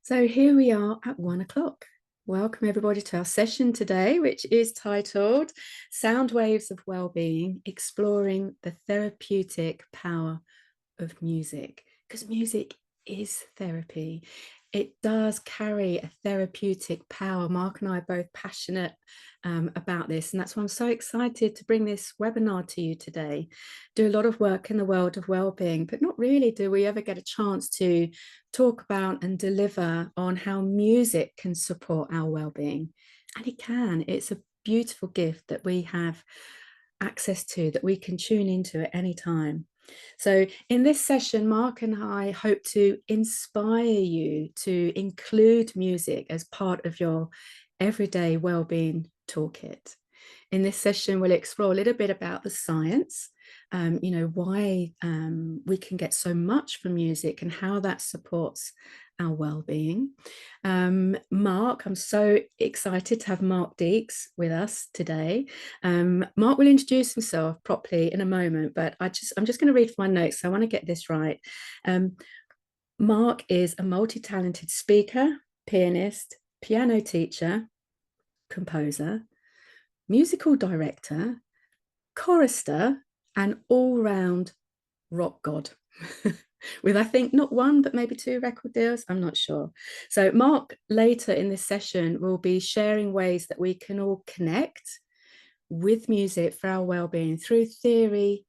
So here we are at 1 o'clock. Welcome everybody to our session today, which is titled Soundwaves of Wellbeing, Exploring the Therapeutic Power of Music. Because music is therapy. It does carry a therapeutic power. Mark and I are both passionate about this, and that's why I'm so excited to bring this webinar to you today. Do a lot of work in the world of well-being, but not really do we ever get a chance to talk about and deliver on how music can support our well-being. And it can. It's a beautiful gift that we have access to, that we can tune into at any time. So in this session, Mark and I hope to inspire you to include music as part of your everyday well-being toolkit. In this session, we'll explore a little bit about the science, why we can get so much from music and how that supports our well-being. Mark, I'm so excited to have Mark Deeks with us today. Mark will introduce himself properly in a moment, but I'm just going to read my notes, so I want to get this right. Mark is a multi-talented speaker, pianist, piano teacher, composer, musical director, chorister, and all-round rock god with, I think, not one but maybe 2 record deals. I'm not sure. So Mark later in this session will be sharing ways that we can all connect with music for our well-being through theory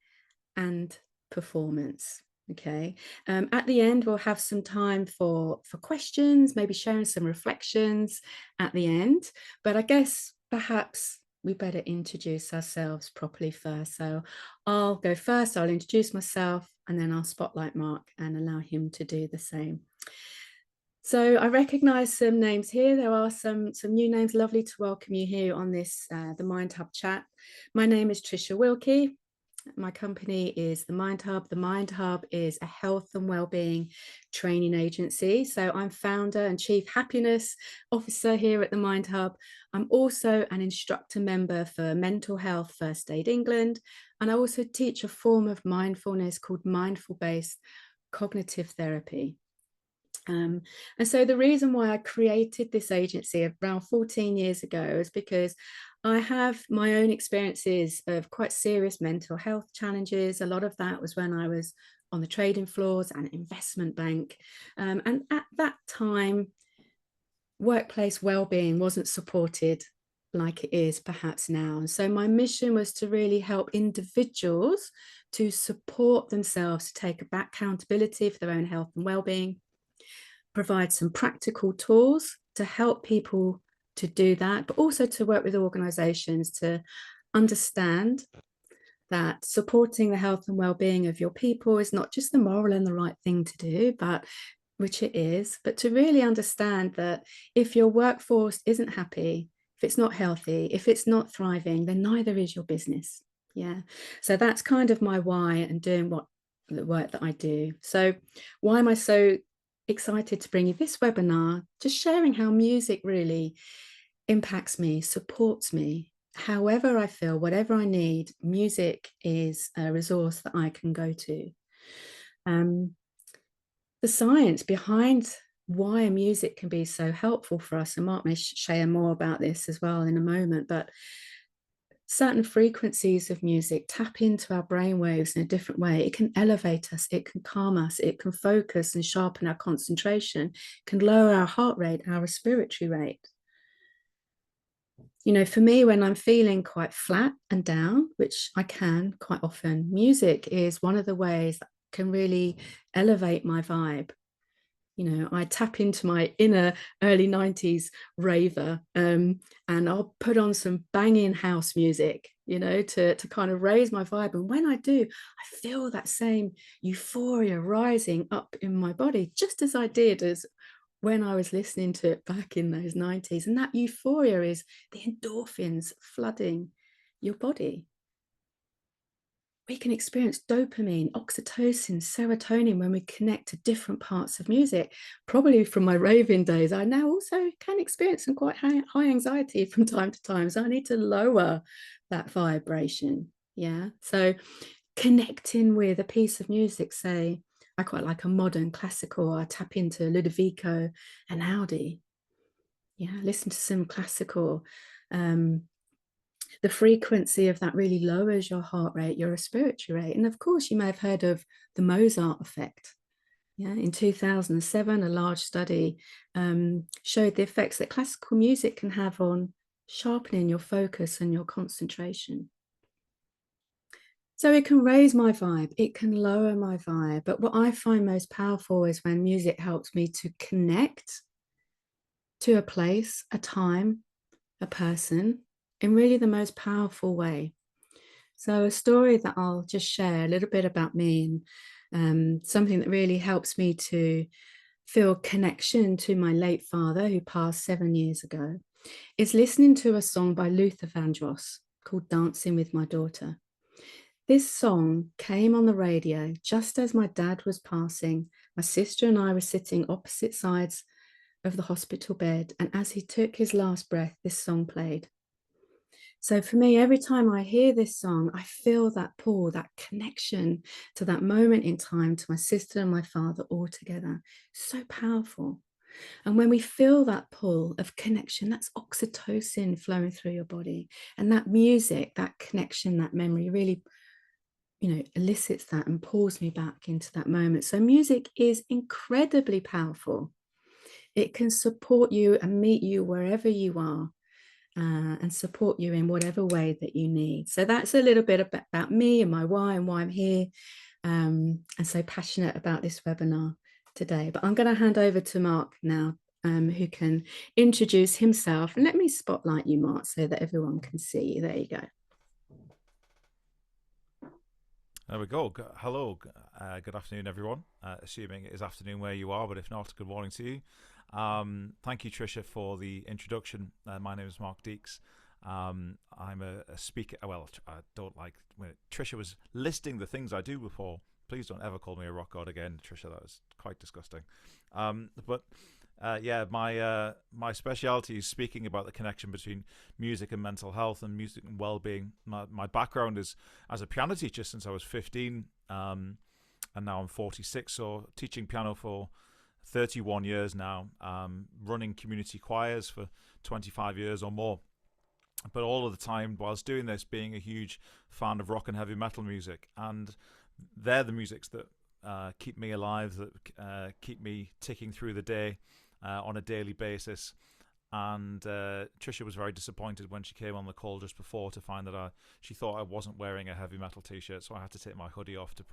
and performance. Okay. At the end, we'll have some time for questions, maybe sharing some reflections at the end. But I guess perhaps we better introduce ourselves properly first. So I'll go first. I'll introduce myself, and then I'll spotlight Mark and allow him to do the same. So I recognize some names here. There are some new names. Lovely to welcome you here on this, the Mind Hub chat. My name is Tricia Wilkie. My company is the Mind Hub. The Mind Hub is a health and wellbeing training agency. So I'm founder and chief happiness officer here at the Mind Hub. I'm also an instructor member for Mental Health First Aid England. And I also teach a form of mindfulness called mindful-based cognitive therapy. And so the reason why I created this agency around 14 years ago is because I have my own experiences of quite serious mental health challenges. A lot of that was when I was on the trading floors and investment bank. And at that time, workplace well-being wasn't supported like it is perhaps now. And so my mission was to really help individuals to support themselves, to take back accountability for their own health and well-being, provide some practical tools to help people to do that, but also to work with organizations to understand that supporting the health and well-being of your people is not just the moral and the right thing to do, but which it is, but to really understand that if your workforce isn't happy, if it's not healthy, if it's not thriving, then neither is your business. Yeah. So that's kind of my why and doing the work that I do. So why am I so excited to bring you this webinar, just sharing how music really impacts me, supports me. However I feel, whatever I need, music is a resource that I can go to. The science behind why music can be so helpful for us, and Mark may share more about this as well in a moment, but certain frequencies of music tap into our brainwaves in a different way. It can elevate us, it can calm us, it can focus and sharpen our concentration, can lower our heart rate, our respiratory rate. You know, for me, when I'm feeling quite flat and down, which I can quite often, music is one of the ways that can really elevate my vibe. You know, I tap into my inner early 90s raver, and I'll put on some banging house music, you know, to kind of raise my vibe. And when I do, I feel that same euphoria rising up in my body, just as I did as when I was listening to it back in those 90s. And that euphoria is the endorphins flooding your body. We can experience dopamine, oxytocin, serotonin when we connect to different parts of music. Probably from my raving days, I now also can experience some quite high anxiety from time to time. So I need to lower that vibration. Yeah. So connecting with a piece of music, say, I quite like a modern classical. I tap into Ludovico and Audi. Yeah, listen to some classical. The frequency of that really lowers your heart rate, your respiratory rate. And of course, you may have heard of the Mozart effect. Yeah, in 2007, a large study showed the effects that classical music can have on sharpening your focus and your concentration. So it can raise my vibe, it can lower my vibe. But what I find most powerful is when music helps me to connect to a place, a time, a person in really the most powerful way. So a story that I'll just share a little bit about me, and something that really helps me to feel connection to my late father, who passed 7 years ago, is listening to a song by Luther Vandross called Dancing with My Daughter. This song came on the radio just as my dad was passing. My sister and I were sitting opposite sides of the hospital bed, and as he took his last breath, this song played. So for me, every time I hear this song, I feel that pull, that connection to that moment in time, to my sister and my father all together. So powerful. And when we feel that pull of connection, that's oxytocin flowing through your body. And that music, that connection, that memory really, elicits that and pulls me back into that moment. So music is incredibly powerful. It can support you and meet you wherever you are. And support you in whatever way that you need. So that's a little bit about me and my why and why I'm here, and so passionate about this webinar today. But I'm going to hand over to Mark now, who can introduce himself. And let me spotlight you, Mark, so that everyone can see you. There you go. There we go. Hello. Good afternoon, everyone. Assuming it is afternoon where you are, but if not, good morning to you. Thank you, Tricia, for the introduction. My name is Mark Deeks. I'm a speaker. Well, I don't like when Tricia was listing the things I do before. Please don't ever call me a rock god again, Tricia. That was quite disgusting. My speciality is speaking about the connection between music and mental health and music and well-being. My background is as a piano teacher since I was 15, and now I'm 46, so teaching piano for 31 years now, running community choirs for 25 years or more. But all of the time, whilst doing this, being a huge fan of rock and heavy metal music. And they're the musics that keep me alive, that keep me ticking through the day on a daily basis. And Tricia was very disappointed when she came on the call just before to find that she thought I wasn't wearing a heavy metal t-shirt, so I had to take my hoodie off to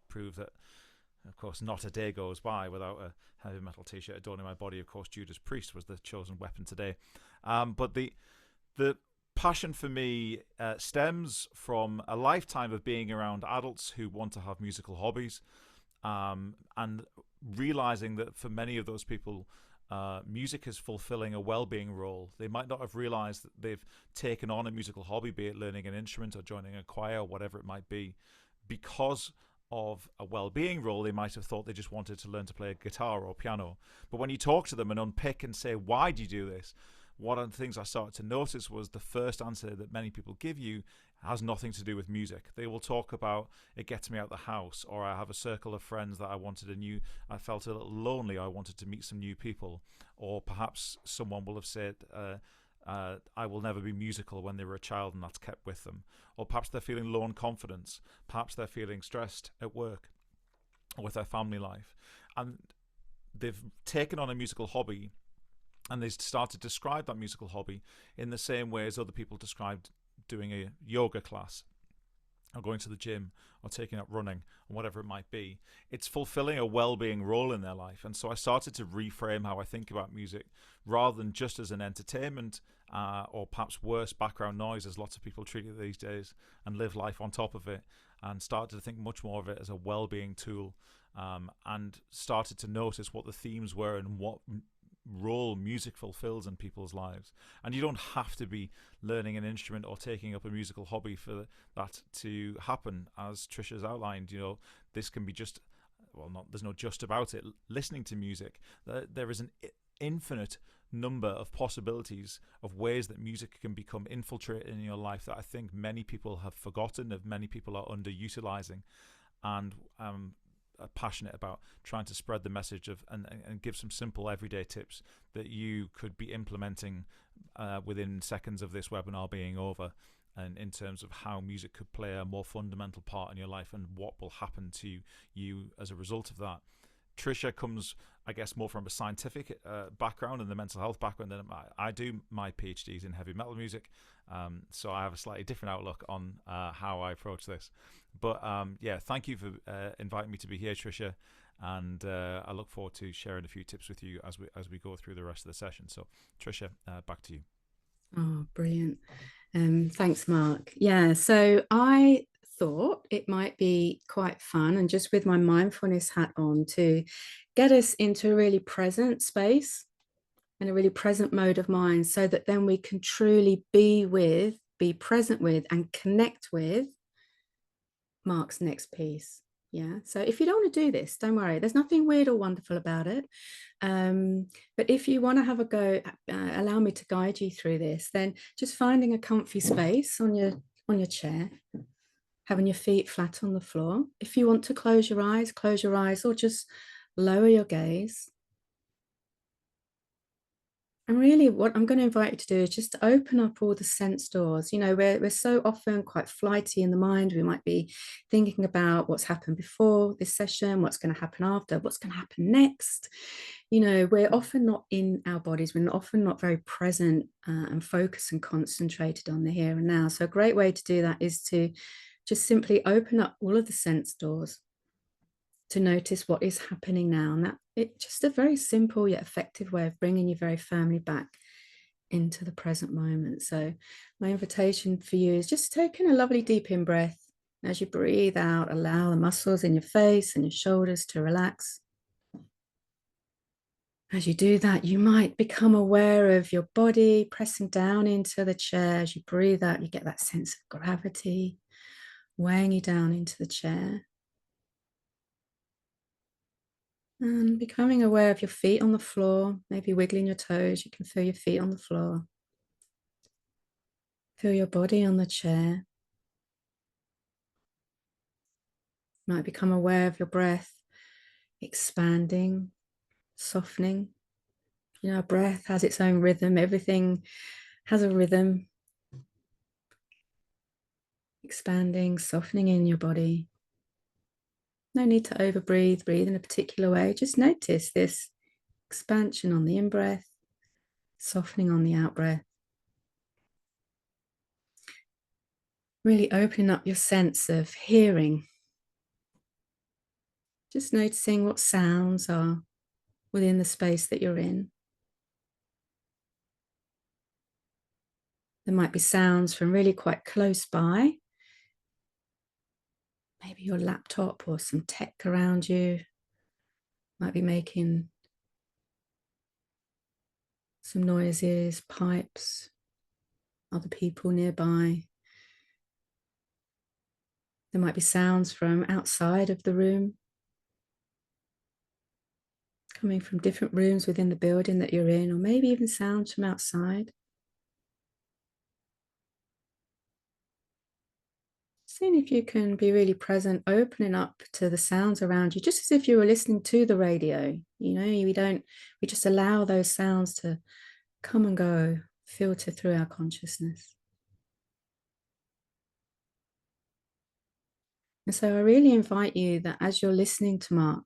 prove that, of course, not a day goes by without a heavy metal t-shirt adorning my body. Of course, Judas Priest was the chosen weapon today. But the passion for me stems from a lifetime of being around adults who want to have musical hobbies, and realizing that for many of those people, music is fulfilling a well-being role. They might not have realized that they've taken on a musical hobby, be it learning an instrument or joining a choir or whatever it might be, because of a well-being role. They might have thought they just wanted to learn to play a guitar or piano. But when you talk to them and unpick and say, why do you do this? One of the things I started to notice was the first answer that many people give you has nothing to do with music. They will talk about, it gets me out of the house, or I have a circle of friends that I felt a little lonely, I wanted to meet some new people. Or perhaps someone will have said, I will never be musical when they were a child, and that's kept with them. Or perhaps they're feeling low on confidence. Perhaps they're feeling stressed at work or with their family life. And they've taken on a musical hobby, and they start to describe that musical hobby in the same way as other people described doing a yoga class or going to the gym or taking up running or whatever it might be. It's fulfilling a well-being role in their life. And so I started to reframe how I think about music, rather than just as an entertainment or perhaps worse, background noise, as lots of people treat it these days, and live life on top of it, and started to think much more of it as a well-being tool, and started to notice what the themes were and what role music fulfills in people's lives. And you don't have to be learning an instrument or taking up a musical hobby for that to happen. As Tricia's outlined, this can be just, there's no just about it. Listening to music, there is an infinite number of possibilities of ways that music can become infiltrated in your life that I think many people have forgotten, that many people are underutilizing. And passionate about trying to spread the message of and give some simple everyday tips that you could be implementing within seconds of this webinar being over, and in terms of how music could play a more fundamental part in your life and what will happen to you as a result of that. Tricia comes, I guess, more from a scientific background and the mental health background than I do. My PhD's in heavy metal music, so I have a slightly different outlook on how I approach this. But yeah, thank you for inviting me to be here, Tricia, and I look forward to sharing a few tips with you as we go through the rest of the session. So, Tricia, back to you. Oh, brilliant. Thanks, Mark. Yeah, so I thought it might be quite fun, and just with my mindfulness hat on, to get us into a really present space and a really present mode of mind, so that then we can truly be present with, and connect with Mark's next piece. Yeah, so if you don't want to do this, don't worry, there's nothing weird or wonderful about it. But if you want to have a go, allow me to guide you through this, then just finding a comfy space on your chair, having your feet flat on the floor. If you want to close your eyes, or just lower your gaze. And really what I'm going to invite you to do is just to open up all the sense doors. You know, we're so often quite flighty in the mind. We might be thinking about what's happened before this session, what's going to happen after, what's going to happen next. You know, we're often not in our bodies. We're often not very present and focused and concentrated on the here and now. So a great way to do that is to just simply open up all of the sense doors to notice what is happening now. And that it's just a very simple yet effective way of bringing you very firmly back into the present moment. So my invitation for you is just taking a lovely deep in breath. As you breathe out, allow the muscles in your face and your shoulders to relax. As you do that, you might become aware of your body pressing down into the chair. As you breathe out, you get that sense of gravity weighing you down into the chair. And becoming aware of your feet on the floor, maybe wiggling your toes. You can feel your feet on the floor. Feel your body on the chair. You might become aware of your breath expanding, softening. You know, breath has its own rhythm. Everything has a rhythm. Expanding, softening in your body. No need to overbreathe. Breathe in a particular way. Just notice this expansion on the in-breath, softening on the out-breath. Really opening up your sense of hearing. Just noticing what sounds are within the space that you're in. There might be sounds from really quite close by. Maybe your laptop or some tech around you might be making some noises, pipes, other people nearby. There might be sounds from outside of the room, coming from different rooms within the building that you're in, or maybe even sounds from outside. Seeing if you can be really present, opening up to the sounds around you, just as if you were listening to the radio. You know, we just allow those sounds to come and go, filter through our consciousness. And so I really invite you that as you're listening to Mark,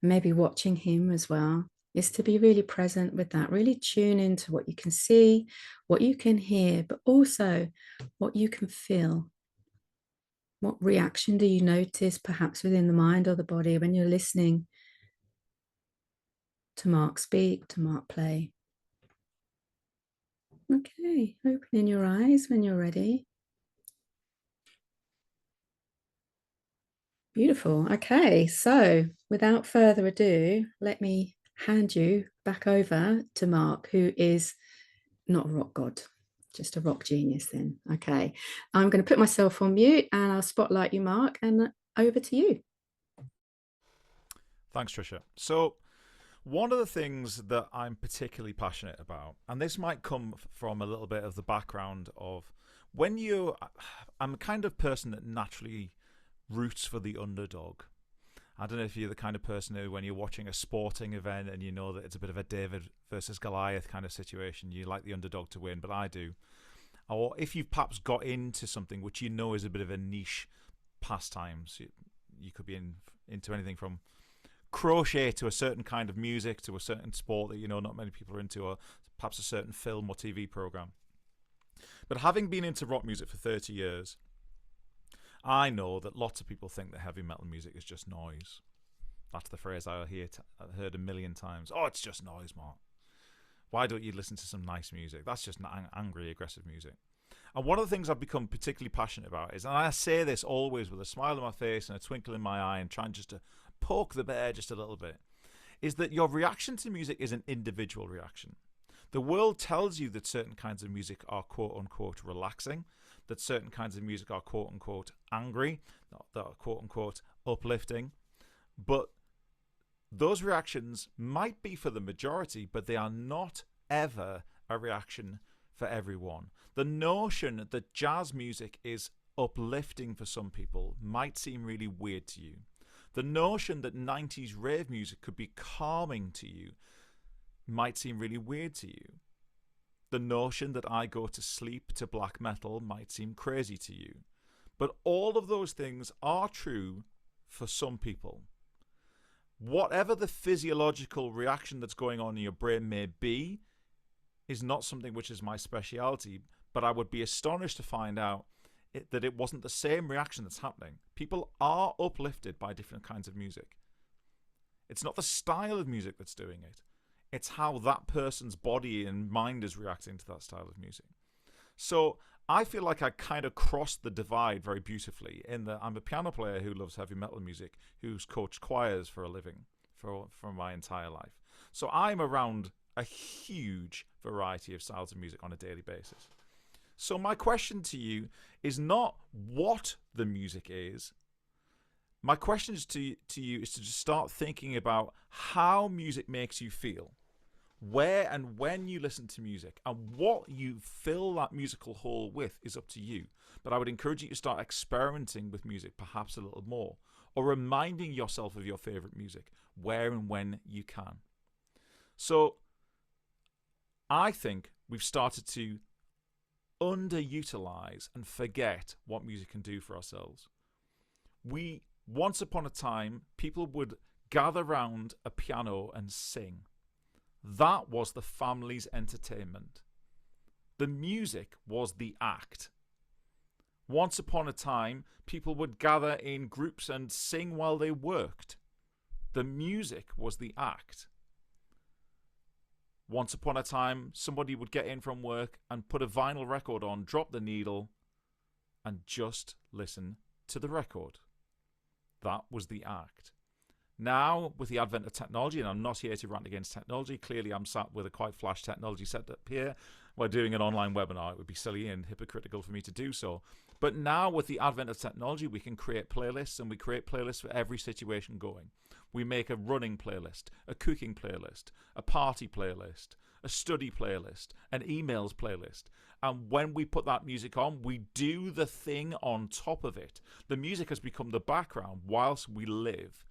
maybe watching him as well, is to be really present with that, really tune into what you can see, what you can hear, but also what you can feel. What reaction do you notice perhaps within the mind or the body when you're listening to Mark speak, to Mark play? Okay, opening your eyes when you're ready. Beautiful. Okay, so without further ado, let me hand you back over to Mark, who is not a rock god, just a rock genius then. Okay, I'm going to put myself on mute and I'll spotlight you, Mark, and over to you. Thanks, Tricia. So one of the things that I'm particularly passionate about, and this might come from a little bit of the background of I'm a kind of person that naturally roots for the underdog. I don't know if you're the kind of person who, when you're watching a sporting event and you know that it's a bit of a David versus Goliath kind of situation, you like the underdog to win, but I do. Or if you've perhaps got into something which you know is a bit of a niche pastime, so you could be into anything from crochet to a certain kind of music to a certain sport that you know not many people are into, or perhaps a certain film or TV program. But having been into rock music for 30 years, I know that lots of people think that heavy metal music is just noise. That's the phrase I've heard a million times. Oh, it's just noise, Mark. Why don't you listen to some nice music? That's just angry, aggressive music. And one of the things I've become particularly passionate about is, and I say this always with a smile on my face and a twinkle in my eye and trying just to poke the bear just a little bit, is that your reaction to music is an individual reaction. The world tells you that certain kinds of music are quote-unquote relaxing, that certain kinds of music are quote-unquote angry, that are quote-unquote uplifting. But those reactions might be for the majority, but they are not ever a reaction for everyone. The notion that jazz music is uplifting for some people might seem really weird to you. The notion that 90s rave music could be calming to you might seem really weird to you. The notion that I go to sleep to black metal might seem crazy to you. But all of those things are true for some people. Whatever the physiological reaction that's going on in your brain may be is not something which is my speciality, but I would be astonished to find out that it wasn't the same reaction that's happening. People are uplifted by different kinds of music. It's not the style of music that's doing it. It's how that person's body and mind is reacting to that style of music. So I feel like I kind of crossed the divide very beautifully in that I'm a piano player who loves heavy metal music, who's coached choirs for a living for my entire life. So I'm around a huge variety of styles of music on a daily basis. So my question to you is not what the music is. My question to you is to just start thinking about how music makes you feel. Where and when you listen to music, and what you fill that musical hole with is up to you. But I would encourage you to start experimenting with music perhaps a little more, or reminding yourself of your favorite music where and when you can. So I think we've started to underutilize and forget what music can do for ourselves. Once upon a time, people would gather round a piano and sing. That was the family's entertainment. The music was the act. Once upon a time, people would gather in groups and sing while they worked. The music was the act. Once upon a time, somebody would get in from work and put a vinyl record on, drop the needle, and just listen to the record. That was the act. Now, with the advent of technology, and I'm not here to rant against technology, clearly I'm sat with a quite flash technology setup here. We're doing an online webinar. It would be silly and hypocritical for me to do so. But now, with the advent of technology, we can create playlists, and we create playlists for every situation going. We make a running playlist, a cooking playlist, a party playlist, a study playlist, an emails playlist. And when we put that music on, we do the thing on top of it. The music has become the background whilst we live.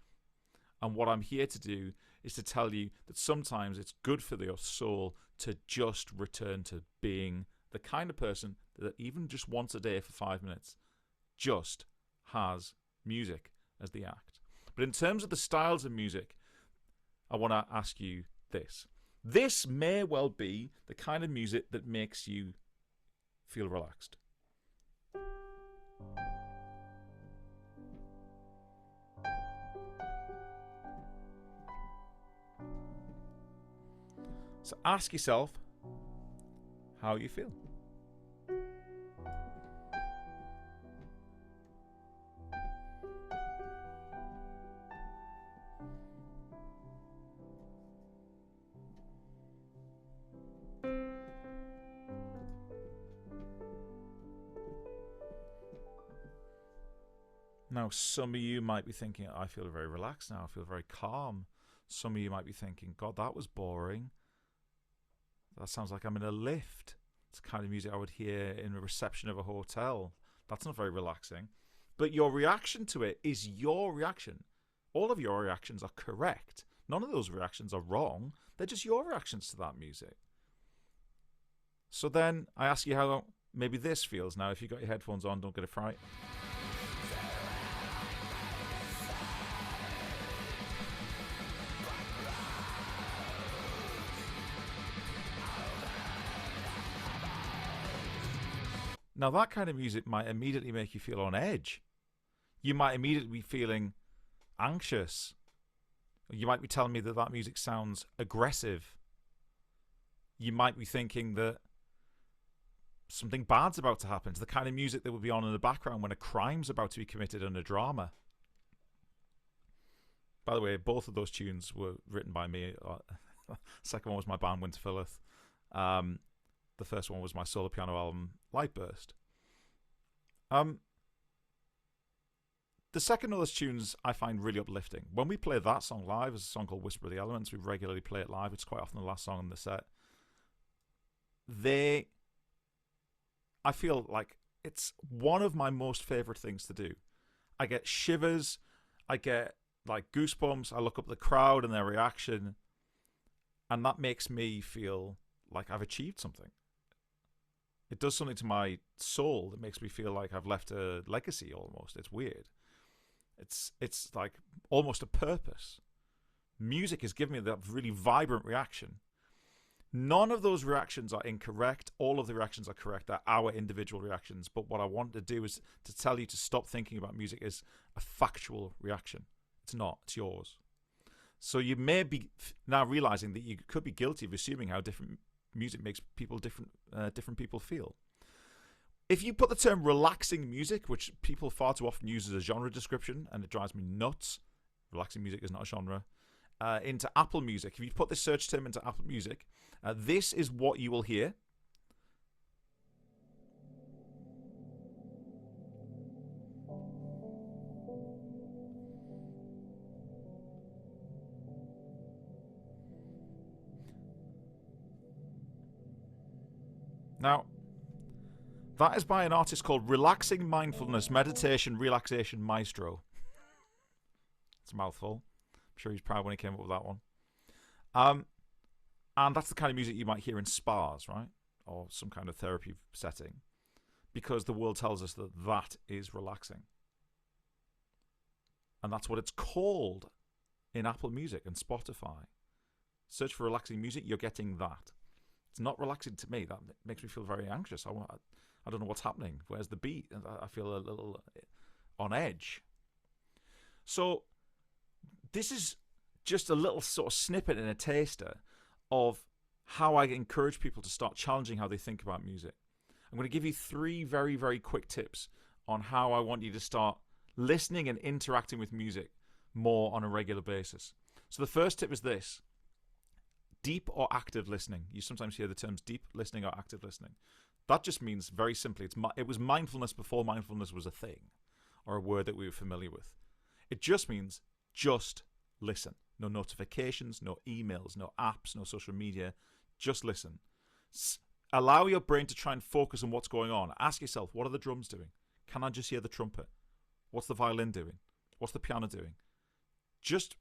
And what I'm here to do is to tell you that sometimes it's good for your soul to just return to being the kind of person that even just once a day for 5 minutes just has music as the act. But in terms of the styles of music, I want to ask you this. This may well be the kind of music that makes you feel relaxed. So ask yourself how you feel. Now, some of you might be thinking, I feel very relaxed now. I feel very calm. Some of you might be thinking, God, that was boring. That sounds like I'm in a lift. It's the kind of music I would hear in a reception of a hotel. That's not very relaxing. But your reaction to it is your reaction. all of your reactions are correct. None of those reactions are wrong. They're just your reactions to that music. So then I ask you how maybe this feels now. If you've got your headphones on, don't get a fright. Now that kind of music might immediately make you feel on edge. You might immediately be feeling anxious. You might be telling me that that music sounds aggressive. You might be thinking that something bad's about to happen. It's the kind of music that would be on in the background when a crime's about to be committed in a drama. By the way, both of those tunes were written by me. Second one was my band Winter Filleth. The first one was my solo piano album, Lightburst. The second of those tunes I find really uplifting. When we play that song live, it's a song called Whisper of the Elements. We regularly play it live. It's quite often the last song in the set. I feel like it's one of my most favorite things to do. I get shivers. I get like goosebumps. I look up at the crowd and their reaction. And that makes me feel like I've achieved something. It does something to my soul that makes me feel like I've left a legacy almost. It's weird. It's like almost a purpose. Music has given me that really vibrant reaction. None of those reactions are incorrect. All of the reactions are correct. They're our individual reactions. But what I want to do is to tell you to stop thinking about music as a factual reaction. It's not. It's yours. So you may be now realizing that you could be guilty of assuming how different music makes people different people feel. If you put the term relaxing music, which people far too often use as a genre description, and it drives me nuts, relaxing music is not a genre, into Apple Music, if you put this search term into Apple Music, this is what you will hear. Now, that is by an artist called Relaxing Mindfulness Meditation Relaxation Maestro. It's a mouthful. I'm sure he's proud when he came up with that one. And that's the kind of music you might hear in spas, right? Or some kind of therapy setting. Because the world tells us that that is relaxing. And that's what it's called in Apple Music and Spotify. Search for relaxing music, you're getting that. It's not relaxing to me. That makes me feel very anxious. I don't know what's happening. Where's the beat? I feel a little on edge. So this is just a little sort of snippet and a taster of how I encourage people to start challenging how they think about music. I'm going to give you 3 very, very quick tips on how I want you to start listening and interacting with music more on a regular basis. So the first tip is this. Deep or active listening. You sometimes hear the terms deep listening or active listening. That just means, very simply, it was mindfulness before mindfulness was a thing or a word that we were familiar with. It just means just listen. No notifications, no emails, no apps, no social media. Just listen. Allow your brain to try and focus on what's going on. Ask yourself, what are the drums doing? Can I just hear the trumpet? What's the violin doing? What's the piano doing? Just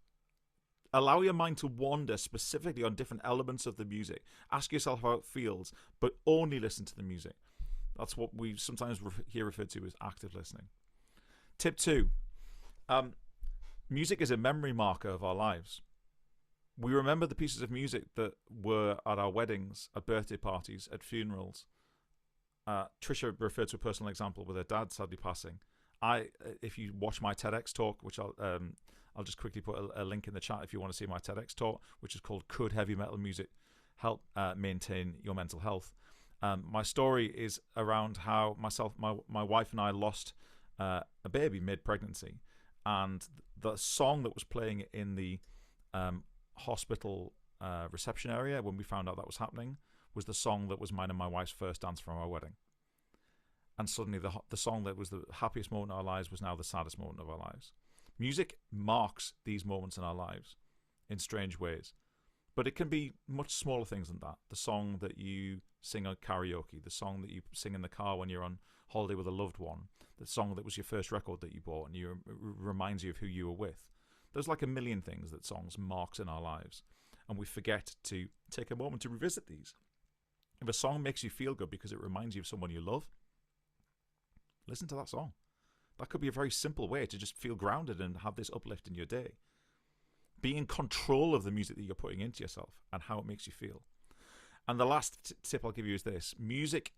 allow your mind to wander specifically on different elements of the music. Ask yourself how it feels, but only listen to the music. That's what we sometimes hear referred to as active listening. Tip 2. Music is a memory marker of our lives. We remember the pieces of music that were at our weddings, at birthday parties, at funerals. Tricia referred to a personal example with her dad sadly passing. If you watch my TEDx talk, which I'll just quickly put a link in the chat if you want to see my TEDx talk, which is called Could Heavy Metal Music Help Maintain Your Mental Health? My story is around how my wife and I lost a baby mid-pregnancy. And the song that was playing in the hospital reception area when we found out that was happening was the song that was mine and my wife's first dance from our wedding. And suddenly the song that was the happiest moment of our lives was now the saddest moment of our lives. Music marks these moments in our lives in strange ways. But it can be much smaller things than that. The song that you sing on karaoke, the song that you sing in the car when you're on holiday with a loved one, the song that was your first record that you bought and reminds you of who you were with. There's like a million things that songs marks in our lives, and we forget to take a moment to revisit these. If a song makes you feel good because it reminds you of someone you love, listen to that song. That could be a very simple way to just feel grounded and have this uplift in your day. Be in control of the music that you're putting into yourself and how it makes you feel. And the last tip I'll give you is this. Music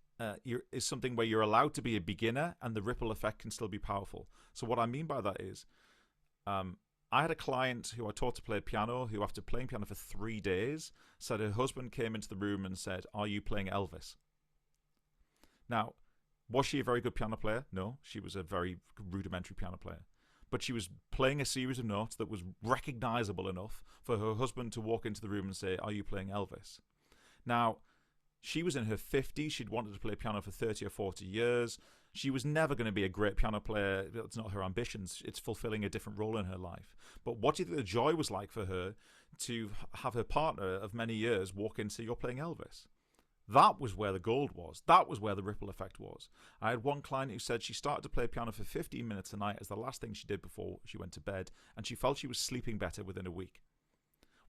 is something where you're allowed to be a beginner and the ripple effect can still be powerful. So what I mean by that is, I had a client who I taught to play piano, who after playing piano for 3 days, said her husband came into the room and said, "Are you playing Elvis?" Now, was she a very good piano player? No, she was a very rudimentary piano player. But she was playing a series of notes that was recognizable enough for her husband to walk into the room and say, "Are you playing Elvis?" Now, she was in her 50s. She'd wanted to play piano for 30 or 40 years. She was never going to be a great piano player. That's not her ambitions. It's fulfilling a different role in her life. But what do you think the joy was like for her to have her partner of many years walk in and say, "You're playing Elvis"? That was where the gold was. That was where the ripple effect was. I had one client who said she started to play piano for 15 minutes a night as the last thing she did before she went to bed, and she felt she was sleeping better within a week.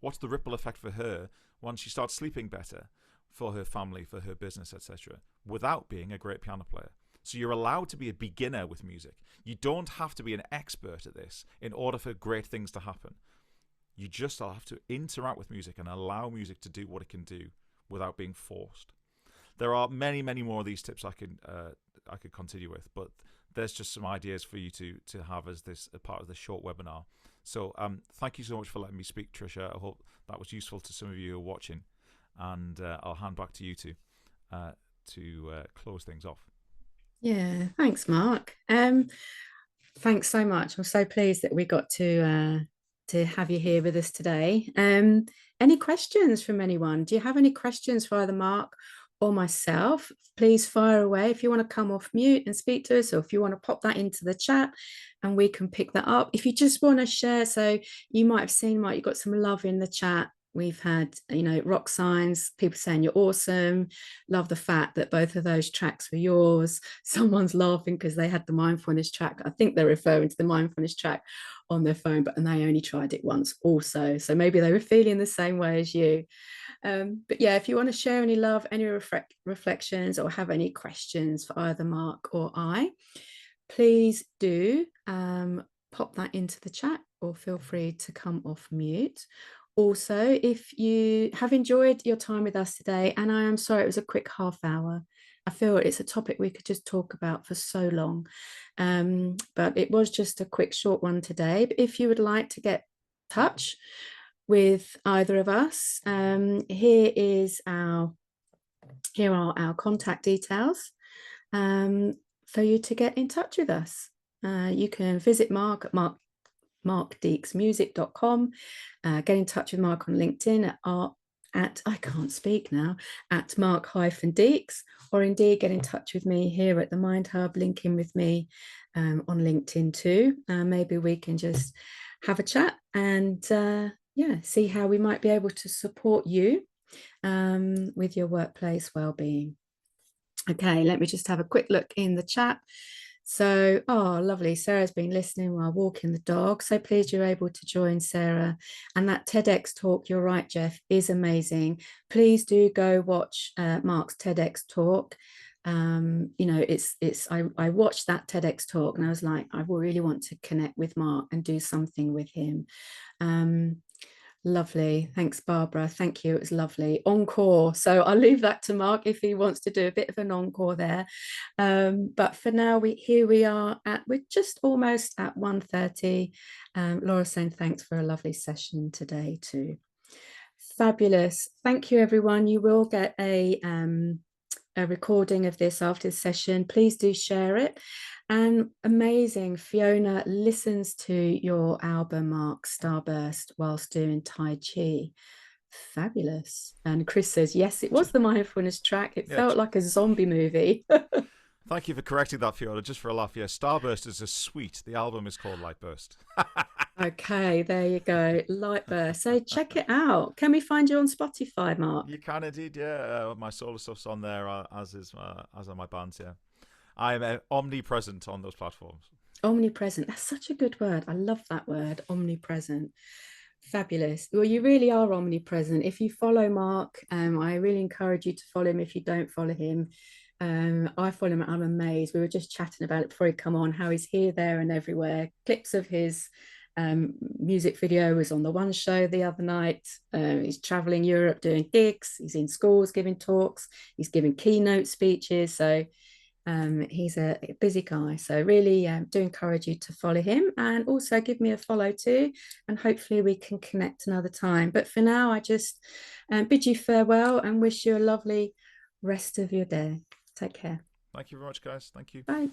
What's the ripple effect for her once she starts sleeping better for her family, for her business, etc., without being a great piano player? So you're allowed to be a beginner with music. You don't have to be an expert at this in order for great things to happen. You just have to interact with music and allow music to do what it can do without being forced. There are many, many more of these tips I could continue with, but there's just some ideas for you to have as this a part of this short webinar. So thank you so much for letting me speak, Tricia. I hope that was useful to some of you who are watching, and I'll hand back to you to close things off. Yeah, thanks, Mark. Thanks so much. I'm so pleased that we got to have you here with us today. Any questions from anyone? Do you have any questions for either Mark or myself? Please fire away. If you want to come off mute and speak to us, or if you want to pop that into the chat and we can pick that up. If you just want to share, so you might have seen, Mark, you got some love in the chat. We've had, rock signs, people saying you're awesome. Love the fact that both of those tracks were yours. Someone's laughing because they had the mindfulness track. I think they're referring to the mindfulness track on their phone, and they only tried it once also. So maybe they were feeling the same way as you. But yeah, if you want to share any love, any reflections, or have any questions for either Mark or I, please do pop that into the chat, or feel free to come off mute. Also, if you have enjoyed your time with us today, and I am sorry it was a quick half hour, I feel it's a topic we could just talk about for so long, but it was just a quick short one today. But if you would like to get in touch with either of us, here are our contact details for you to get in touch with us. You can visit Mark at markdeeksmusic.com. Get in touch with Mark on LinkedIn at I can't speak now, at Mark-Deeks, or indeed get in touch with me here at the Mind Hub, link in with me on LinkedIn too. Maybe we can just have a chat and see how we might be able to support you with your workplace well-being. Okay, let me just have a quick look in the chat. So, lovely. Sarah's been listening while walking the dog. So pleased you're able to join, Sarah. And that TEDx talk, you're right, Jeff, is amazing. Please do go watch Mark's TEDx talk. I watched that TEDx talk and I was like, I really want to connect with Mark and do something with him. Lovely. Thanks, Barbara. Thank you. It was lovely. Encore. So I'll leave that to Mark if he wants to do a bit of an encore there. But for now, we are we're just almost at 1:30. Laura saying thanks for a lovely session today too. Fabulous. Thank you, everyone. You will get a recording of this after the session. Please do share it. And amazing, Fiona listens to your album, Mark, Starburst, whilst doing Tai Chi. Fabulous. And Chris says, yes, it was the mindfulness track. It felt like a zombie movie. Thank you for correcting that, Fiona, just for a laugh. Yeah, Starburst is a suite. The album is called Lightburst. Okay, there you go. Lightburst. So check it out. Can we find you on Spotify, Mark? You can indeed, yeah. My solo stuff's on there, as are my bands, yeah. I'm omnipresent on those platforms. Omnipresent. That's such a good word. I love that word, omnipresent. Fabulous. Well, you really are omnipresent. If you follow Mark, I really encourage you to follow him if you don't follow him. I follow him. I'm amazed. We were just chatting about it before he come on, how he's here, there, and everywhere. Clips of his music video was on the One Show the other night. He's traveling Europe doing gigs. He's in schools giving talks. He's giving keynote speeches. So he's a busy guy. So really do encourage you to follow him, and also give me a follow too. And hopefully we can connect another time. But for now, I just bid you farewell and wish you a lovely rest of your day. Take care. Thank you very much, guys. Thank you. Bye.